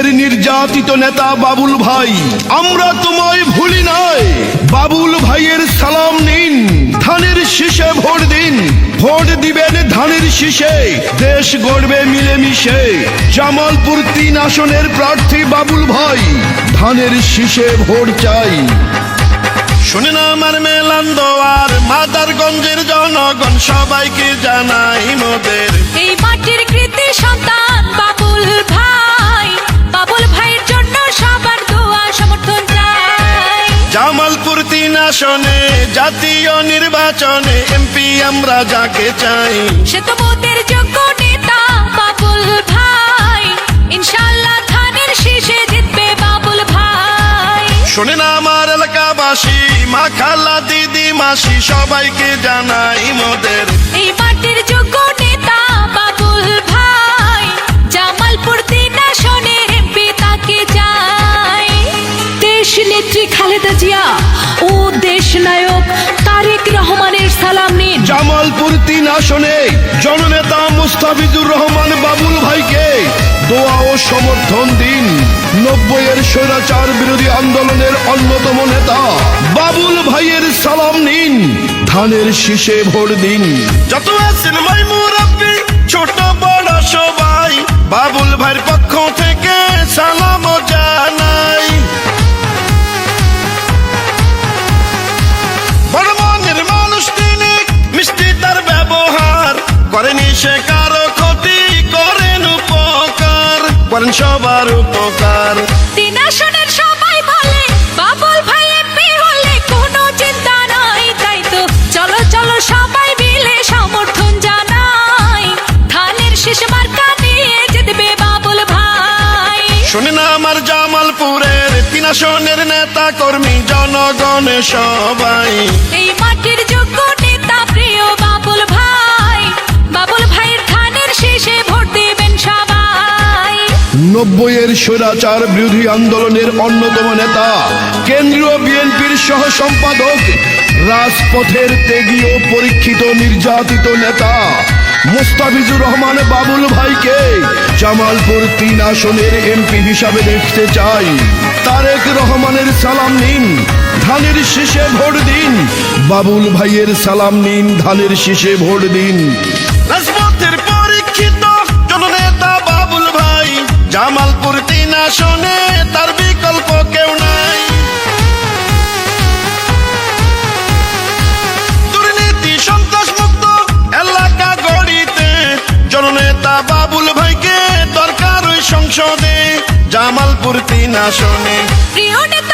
দেশের নির্যাতিত নেতা বাবুল ভাই, আমরা তোমায় ভুলি নাই। বাবুল ভাইয়ের সালাম নিন, ধানের শীষে ভোট দিন। ভোট দিবেন ধানের শীষে, দেশ গড়বে মিলেমিশে। জামালপুর 3 আসনের প্রার্থী বাবুল ভাই, ধানের শীষে ভোট চাই। শুনে না আমার মেলান দোয়ার, মাদারগঞ্জের জনগণ সবাইকে জানাই মোদের এই মাটির কৃতি সন্তান বাবুল ভাই, বাবুল ভাইয়ের জন্য সবার দোয়া সমর্থন চাই। জামালপুর 3 আসনে জাতীয় নির্বাচনে এমপি আমরা যাকে চাই, সে তো মোদের যোগ্য নেতা বাবুল ভাই, ইনশাআল্লাহ ধানের শীষে জিতবে বাবুল ভাই। শুনে না আমার এলাকাবাসী, মা খালা দিদি মাসি সবাইকে জানাই মোদের এই মাটির যোগ্য নেতা বাবুল ভাই, জামালপুর 3 আসনের এমপি তাকে চাই। দেশ নেত্রী খালেদা জিয়া ও দেশ নায়ক তারেক রহমানের সালাম নিন। জামালপুর 3 আসনে জননেতা মুস্তাফিজুর রহমান বাবুল ভাইকে দোয়া ও সমর্থন দিন। 90-এর স্বৈরাচার বিরোধী আন্দোলনের অন্যতম নেতা বাবুল ভাইয়ের সালাম নিন, ধানের শীষে ভোট দিন। যত আছেন ভাই মুরব্বি ছোট বড় সবাই, বাবুল ভাইয়ের পক্ষ থেকে সালাম জানাই। বড় মনের মানুষ তিনি, মিষ্টি তার ব্যবহার, করেনি সে কারো ক্ষতি, করেন উপকার, করেন সবার উপকার। 3 আসনের সবাই বলে বাবুল ভাই এমপি হলে কোনো চিন্তা নাই, তাই তো চলো চলো সবাই মিলে সমর্থন জানাই। ধানের শীষ মার্কা নিয়ে জিতবে বাবুল ভাই। শুনে না আমার জামালপুরের 3 আসনের নেতা কর্মী জনগণ সবাই, এই মাটির যোগ্য নেতা প্রিয় বাবুল ভাই, বাবুল ভাইয়ের ধানের শীষে ভোট দিবেন সবাই। 90-এর স্বৈরাচার বিরোধী আন্দোলনের অন্যতম নেতা, কেন্দ্রীয় বিএনপির সহ সম্পাদক, রাজপথের ত্যাগী ও পরীক্ষিত নির্যাতিত নেতা মুস্তাফিজুর রহমান বাবুল ভাইকে জামালপুর 3 আসনের এমপি হিসাবে দেখতে চাই। তারেক রহমানের সালাম নিন, ধানের শীষে ভোট দিন। বাবুল ভাইয়ের সালাম নিন, ধানের শীষে ভোট দিন। রাজপথের পরীক্ষিত জননেতা বাবুল ভাই, জামালপুর 3 আসনে তার বিকল্প কেউ নাই। দুর্নীতি সন্ত্রাস মুক্ত এলাকা গড়িতে জননেতা বাবুল ভাইকে দরকার ওই সংসদে, জামালপুর 3 আসনে। প্রিয় নেতা